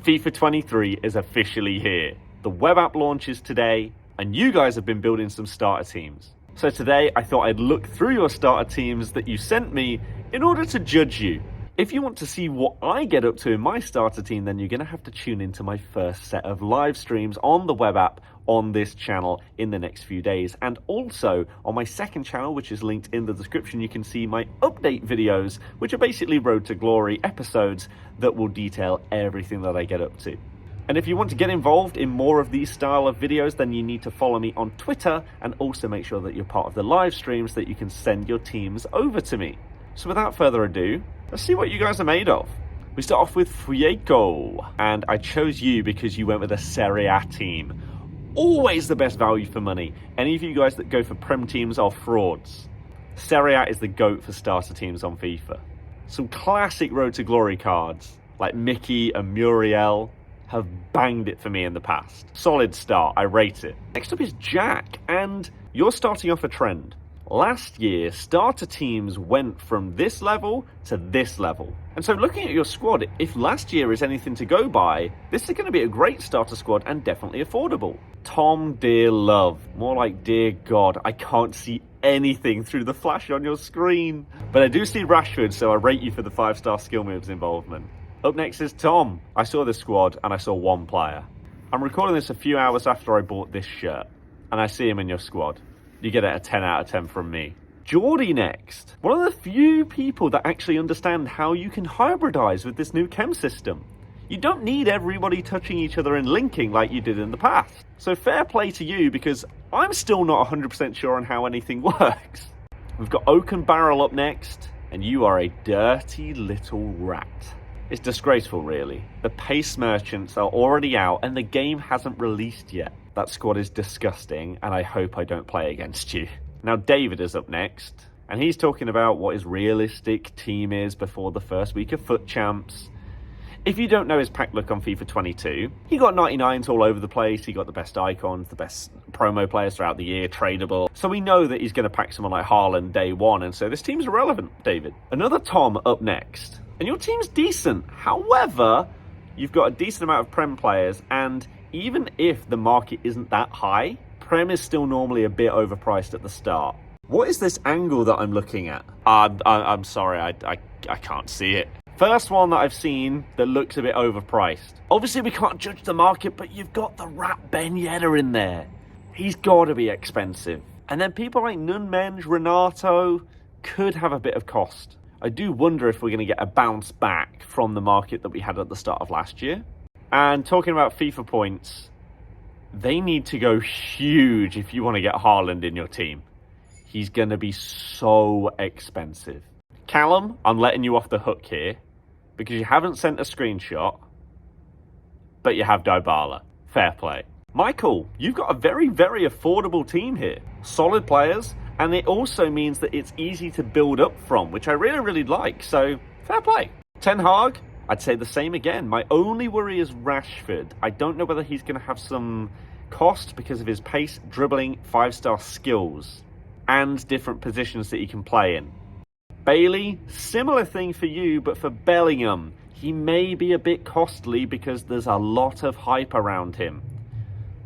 FIFA 23 is officially here. The web app launches today, and you guys have been building some starter teams. So today I thought I'd look through your starter teams that you sent me in order to judge you. If you want to see what I get up to in my starter team, then you're going to have to tune into my first set of live streams on the web app on this channel in the next few days. And also on my second channel, which is linked in the description, you can see my update videos, which are basically Road to Glory episodes that will detail everything that I get up to. And if you want to get involved in more of these style of videos, then you need to follow me on Twitter and also make sure that you're part of the live streams so that you can send your teams over to me. So without further ado, let's see what you guys are made of. We start off with Fuego, and I chose you because you went with a Serie A team. Always the best value for money. Any of you guys that go for Prem teams are frauds. Serie A is the GOAT for starter teams on FIFA. Some classic Road to Glory cards, like Mickey and Muriel, have banged it for me in the past. Solid start, I rate it. Next up is Jack, and you're starting off a trend. Last year, starter teams went from this level to this level. And so looking at your squad, if last year is anything to go by, this is going to be a great starter squad and definitely affordable. Tom, dear love. More like dear God, I can't see anything through the flash on your screen. But I do see Rashford, so I rate you for the 5-star skill moves involvement. Up next is Tom. I saw this squad and I saw one player. I'm recording this a few hours after I bought this shirt, and I see him in your squad. You get it a 10 out of 10 from me. Geordie next. One of the few people that actually understand how you can hybridize with this new chem system. You don't need everybody touching each other and linking like you did in the past. So fair play to you, because I'm still not 100% sure on how anything works. We've got Oak and Barrel up next, and you are a dirty little rat. It's disgraceful, really. The pace merchants are already out and the game hasn't released yet. That squad is disgusting, and I hope I don't play against you. Now David is up next, and he's talking about what his realistic team is before the first week of FUT Champs. If you don't know his pack look on FIFA 22, he got 99s all over the place, he got the best icons, the best promo players throughout the year, tradable. So we know that he's going to pack someone like Haaland day one, and so this team's irrelevant, David. Another Tom up next, and your team's decent. However, you've got a decent amount of Prem players, and even if the market isn't that high, Prem is still normally a bit overpriced at the start. What is this angle that I'm looking at? I'm sorry, I can't see it. First one that I've seen that looks a bit overpriced. Obviously we can't judge the market, but you've got the rat Ben Yedder in there. He's got to be expensive. And then people like Nunmenge, Renato could have a bit of cost. I do wonder if we're going to get a bounce back from the market that we had at the start of last year. And talking about FIFA points, they need to go huge if you want to get Haaland in your team. He's going to be so expensive. Callum, I'm letting you off the hook here because you haven't sent a screenshot, but you have Dybala. Fair play. Michael, you've got a very, very affordable team here. Solid players, and it also means that it's easy to build up from, which I really, really like. So, fair play. Ten Hag, I'd say the same again. My only worry is Rashford. I don't know whether he's going to have some cost because of his pace, dribbling, 5-star skills, and different positions that he can play in. Bailey, similar thing for you, but for Bellingham. He may be a bit costly because there's a lot of hype around him,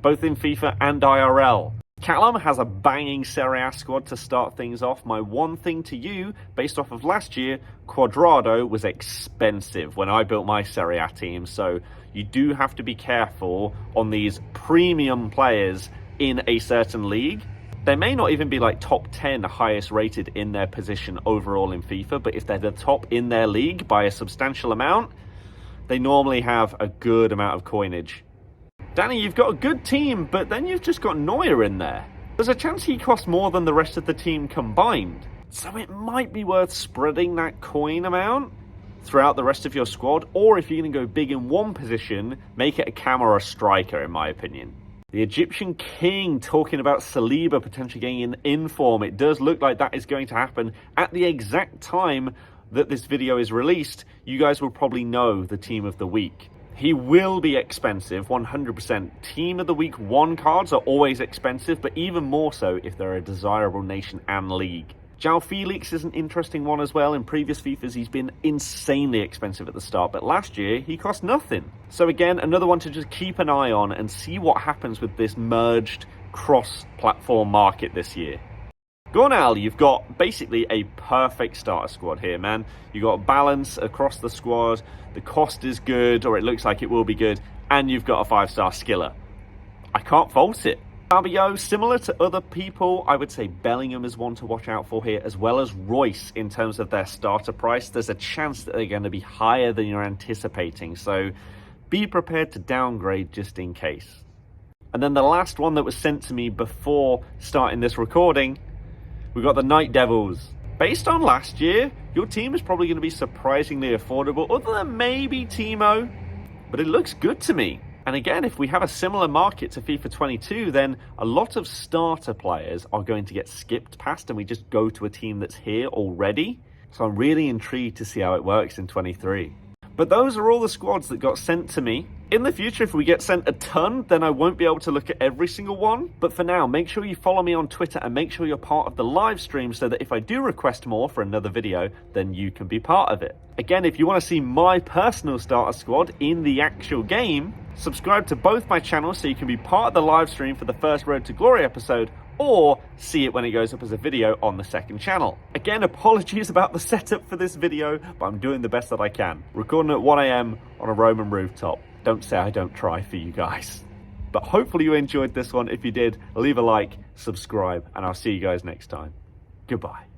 both in FIFA and IRL. Callum has a banging Serie A squad to start things off. My one thing to you, based off of last year, Quadrado was expensive when I built my Serie A team, so you do have to be careful on these premium players in a certain league. They may not even be like top 10 highest rated in their position overall in FIFA, but if they're the top in their league by a substantial amount, they normally have a good amount of coinage. Danny, you've got a good team, but then you've just got Neuer in there. There's a chance he costs more than the rest of the team combined. So it might be worth spreading that coin amount throughout the rest of your squad, or if you're going to go big in one position, make it a cam or a striker, in my opinion. The Egyptian King talking about Saliba potentially getting in inform. It does look like that is going to happen at the exact time that this video is released. You guys will probably know the team of the week. He will be expensive, 100%. Team of the week 1 cards are always expensive, but even more so if they're a desirable nation and league. João Felix is an interesting one as well. In previous FIFAs, he's been insanely expensive at the start, but last year he cost nothing. So again, another one to just keep an eye on and see what happens with this merged cross-platform market this year. Go on, Al, you've got basically a perfect starter squad here, man. You've got balance across the squad, the cost is good, or it looks like it will be good, and you've got a 5-star skiller. I can't fault it. Fabio, similar to other people, I would say Bellingham is one to watch out for here, as well as Royce in terms of their starter price. There's a chance that they're going to be higher than you're anticipating, so be prepared to downgrade just in case. And then the last one that was sent to me before starting this recording, we've got the Night Devils. Based on last year, your team is probably going to be surprisingly affordable, other than maybe Timo, but it looks good to me. And again, if we have a similar market to FIFA 22, then a lot of starter players are going to get skipped past and we just go to a team that's here already. So I'm really intrigued to see how it works in 23. But those are all the squads that got sent to me. In the future, if we get sent a ton, then I won't be able to look at every single one. But for now, make sure you follow me on Twitter and make sure you're part of the live stream so that if I do request more for another video, then you can be part of it. Again, if you want to see my personal starter squad in the actual game, subscribe to both my channels so you can be part of the live stream for the first Road to Glory episode, or see it when it goes up as a video on the second channel. Again, apologies about the setup for this video, but I'm doing the best that I can. Recording at 1 AM on a Roman rooftop. Don't say I don't try for you guys. But hopefully you enjoyed this one. If you did, leave a like, subscribe, and I'll see you guys next time. Goodbye.